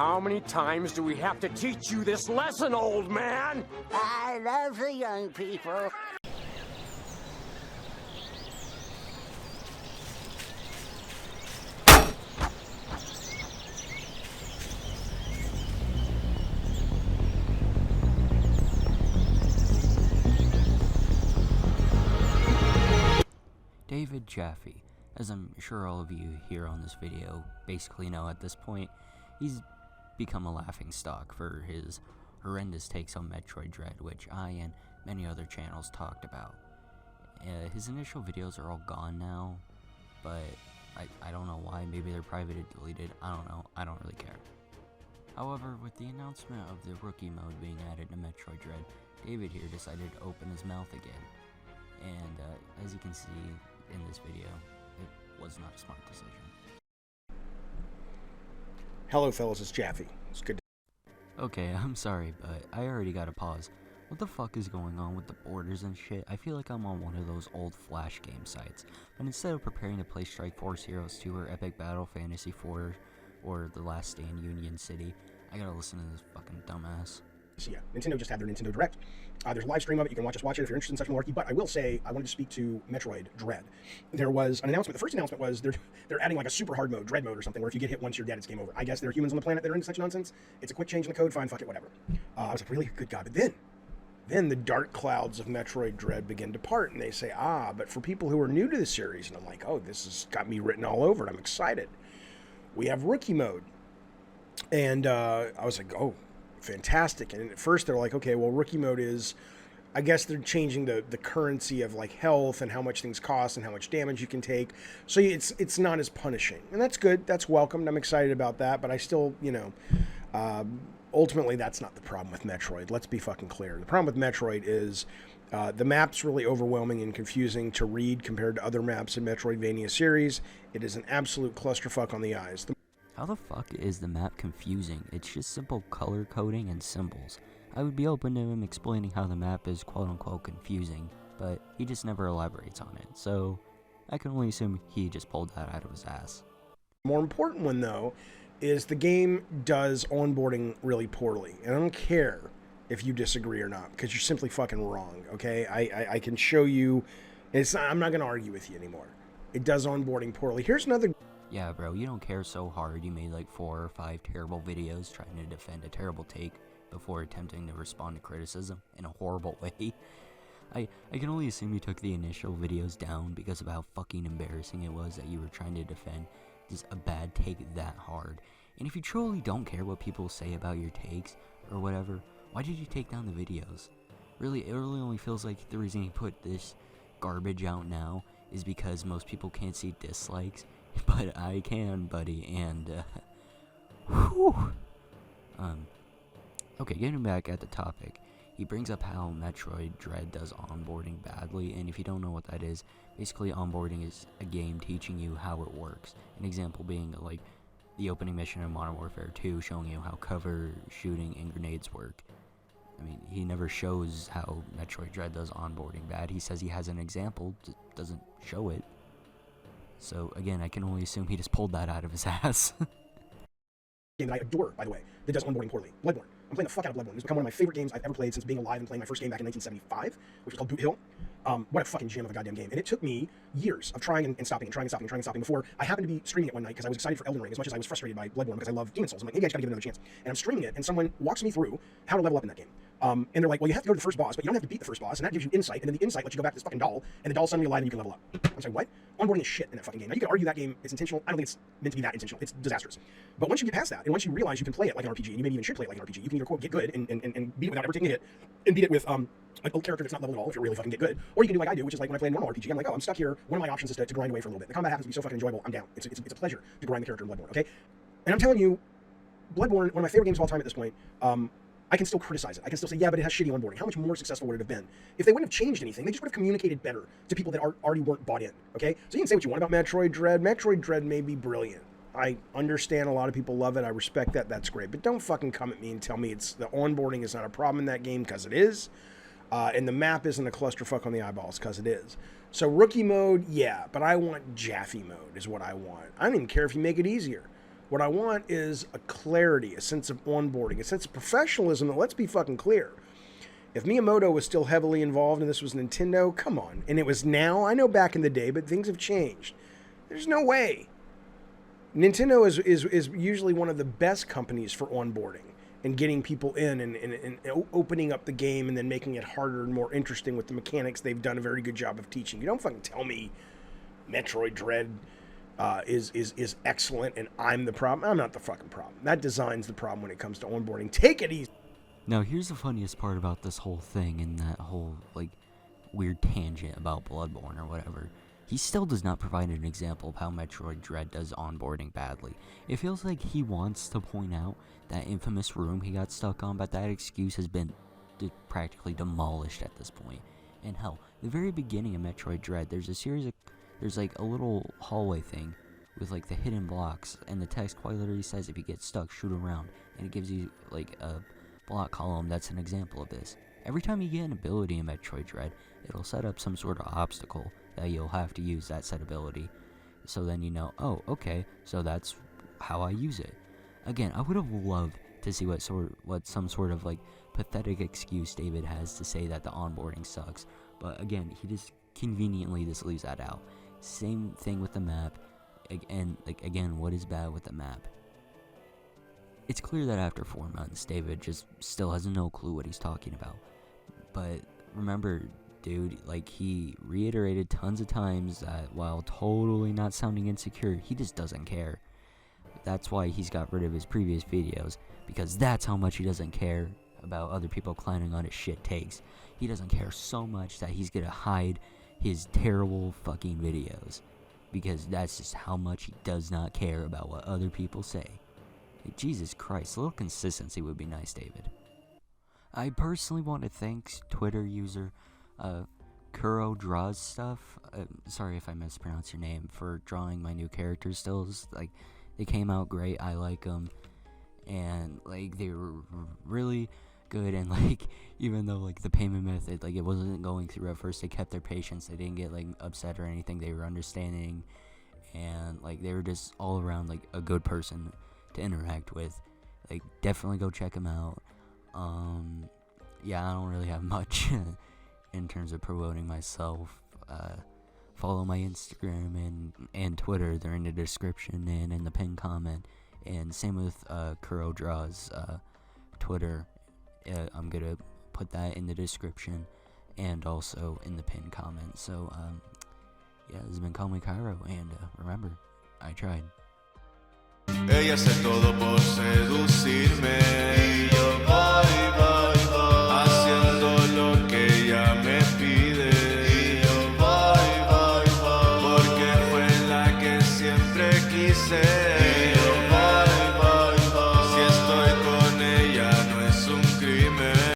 How many times do we have to teach you this lesson, old man? I love the young people. David Jaffe, as I'm sure all of you here on this video basically know at this point, he's become a laughingstock for his horrendous takes on Metroid Dread, which I and many other channels talked about. His initial videos are all gone now, but I don't know why. Maybe they're privately deleted. I don't know. I don't really care. However, with the announcement of the rookie mode being added to Metroid Dread, David here decided to open his mouth again. And as you can see in this video, it was not a smart decision. Hello fellas, it's Jaffe. It's good to Okay, I'm sorry, but I already gotta pause. What the fuck is going on with the borders and shit? I feel like I'm on one of those old Flash game sites, but instead of preparing to play Strike Force Heroes 2 or Epic Battle Fantasy 4 or The Last Stand Union City, I gotta listen to this fucking dumbass. So yeah, Nintendo just had their Nintendo Direct. There's a live stream of it. You can watch it if you're interested in such malarkey. But I will say, I wanted to speak to Metroid Dread. There was an announcement. The first announcement was they're adding like a super hard mode, Dread mode or something, where if you get hit once, you're dead, it's game over. I guess there are humans on the planet that are into such nonsense. It's a quick change in the code, fine, fuck it, whatever. I was like, really? Good God. But then the dark clouds of Metroid Dread begin to part, and they say, but for people who are new to the series, and I'm like, oh, this has got me written all over it. I'm excited. We have rookie mode. And I was like, oh, fantastic. And at first they're like, okay, well, rookie mode is, I guess they're changing the currency of like health and how much things cost and how much damage you can take. So it's not as punishing, and that's good. That's welcomed. I'm excited about that, but I still, ultimately that's not the problem with Metroid. Let's be fucking clear. The problem with Metroid is the map's really overwhelming and confusing to read compared to other maps in Metroidvania series. It is an absolute clusterfuck on the eyes. How the fuck is the map confusing? It's just simple color coding and symbols. I would be open to him explaining how the map is quote-unquote confusing, but he just never elaborates on it, so I can only assume he just pulled that out of his ass. The more important one, though, is the game does onboarding really poorly, and I don't care if you disagree or not, because you're simply fucking wrong, okay? I can show you, I'm not going to argue with you anymore. It does onboarding poorly. Here's another... Yeah, bro, you don't care so hard you made like 4 or 5 terrible videos trying to defend a terrible take before attempting to respond to criticism in a horrible way. I can only assume you took the initial videos down because of how fucking embarrassing it was that you were trying to defend just a bad take that hard. And if you truly don't care what people say about your takes or whatever, why did you take down the videos? Really, it really only feels like the reason you put this garbage out now is because most people can't see dislikes. But I can, buddy, and, whew. Okay, getting back at the topic, he brings up how Metroid Dread does onboarding badly, and if you don't know what that is, basically onboarding is a game teaching you how it works. An example being, like, the opening mission in Modern Warfare 2 showing you how cover, shooting, and grenades work. I mean, he never shows how Metroid Dread does onboarding bad. He says he has an example, just doesn't show it. So, again, I can only assume he just pulled that out of his ass. Game that I adore, by the way, that does onboarding poorly. Bloodborne. I'm playing the fuck out of Bloodborne. It's become one of my favorite games I've ever played since being alive and playing my first game back in 1975, which was called Boot Hill. What a fucking gem of a goddamn game. And it took me years of trying and stopping before I happened to be streaming it one night because I was excited for Elden Ring as much as I was frustrated by Bloodborne because I love Demon Souls. I'm like, maybe I just gotta give it another chance. And I'm streaming it, and someone walks me through how to level up in that game. And they're like, well, you have to go to the first boss, but you don't have to beat the first boss, and that gives you insight, and then the insight lets you go back to this fucking doll, and the doll's suddenly alive and you can level up. I'm like, what? Onboarding is shit in that fucking game. Now, you can argue that game is intentional. I don't think it's meant to be that intentional. It's disastrous. But once you get past that, and once you realize you can play it like an RPG, and you maybe even should play it like an RPG, you can either, quote, get good and beat it without ever taking a hit, and beat it with, a character that's not leveled at all if you really fucking get good. Or you can do like I do, which is like when I play a normal RPG, I'm like, oh, I'm stuck here. One of my options is to grind away for a little bit. The combat happens to be so fucking enjoyable, I'm down. It's a pleasure to grind the character in Bloodborne, okay? And I'm telling you, Bloodborne, one of my favorite games of all time at this point, I can still criticize it. I can still say, yeah, but it has shitty onboarding. How much more successful would it have been? If they wouldn't have changed anything, they just would have communicated better to people that already weren't bought in, okay? So you can say what you want about Metroid Dread. Metroid Dread may be brilliant. I understand a lot of people love it. I respect that. That's great. But don't fucking come at me and tell me the onboarding is not a problem in that game, because it is. And the map isn't a clusterfuck on the eyeballs, because it is. So rookie mode, yeah, but I want Jaffe mode is what I want. I don't even care if you make it easier. What I want is a clarity, a sense of onboarding, a sense of professionalism that, let's be fucking clear. If Miyamoto was still heavily involved and this was Nintendo, come on. And it was now, I know back in the day, but things have changed. There's no way. Nintendo is usually one of the best companies for onboarding and getting people in and opening up the game and then making it harder and more interesting with the mechanics. They've done a very good job of teaching. You don't fucking tell me Metroid Dread is excellent and I'm the problem. I'm not the fucking problem. That design's the problem when it comes to onboarding. Take it easy. Now, here's the funniest part about this whole thing and that whole, like, weird tangent about Bloodborne or whatever. He still does not provide an example of how Metroid Dread does onboarding badly. It feels like he wants to point out that infamous room he got stuck on, but that excuse has been practically demolished at this point. And hell, the very beginning of Metroid Dread, there's like a little hallway thing with like the hidden blocks, and the text quite literally says if you get stuck, shoot around, and it gives you like a block column that's an example of this. Every time you get an ability in Metroid Dread, it'll set up some sort of obstacle that you'll have to use that set ability. So then you know, oh, okay, so that's how I use it. Again, I would have loved to see what some sort of like pathetic excuse David has to say that the onboarding sucks. But again, he just conveniently just leaves that out. Same thing with the map. And like again, what is bad with the map? It's clear that after 4 months, David just still has no clue what he's talking about. But remember, dude, like he reiterated tons of times that while totally not sounding insecure, he just doesn't care. That's why he's got rid of his previous videos, because that's how much he doesn't care about other people clowning on his shit takes. He doesn't care so much that he's gonna hide his terrible fucking videos, because that's just how much he does not care about what other people say. Jesus Christ, a little consistency would be nice, David. I personally want to thank Twitter user KuroeDrawsStuff. Sorry if I mispronounced your name, for drawing my new character stills. Like, they came out great. I like them, and like they were really good. And like, even though like the payment method, like it wasn't going through at first, they kept their patience. They didn't get like upset or anything. They were understanding, and like they were just all around like a good person to interact with. Like, definitely go check them out. Yeah, I don't really have much in terms of promoting myself. Follow my Instagram and Twitter. They're in the description and in the pinned comment. And same with KuroeDraws Twitter. I'm gonna put that in the description and also in the pinned comment. So yeah, this has been Kall Me Kyro, and remember, I tried. Ella hace todo por seducir.